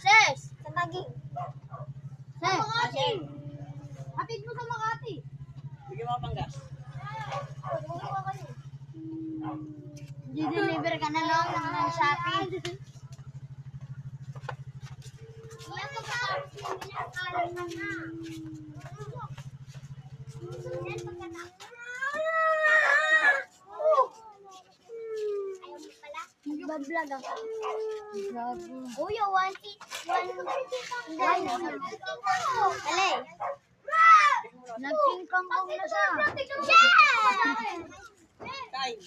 Ses! Sa Tagig. Ses! Makati! Hatid mo sa Makati. Bigyan mo pang gas. Di-deliver ka na lang ng Shopee. Yan pagkatapos yung pinakalan na na. Yan pagkatapos. Ayaw mo pala? Nagbablog ako. Uy, one feet. Alay. Nagkingkangkong na siya. Yeah! Kain.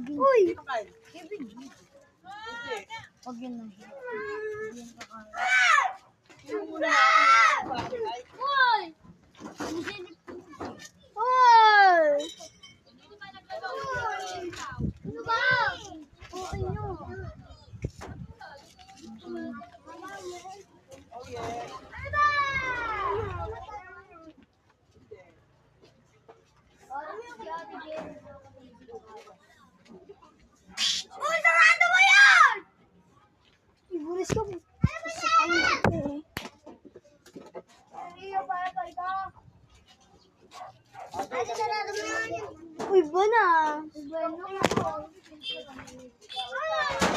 Uy! Dito kain. Kevin. Hindi. Huwag yun na siya. Yung muna. Bakit ay? Uy! Uy! Ano ba? Okay nyo. Oh yeah. Ano ba? Uy, sarado mo yan! Ibulis ka mo. Sa pangit eh. Ate, sarado mo yan. Uy, ba na? Uy, ba na?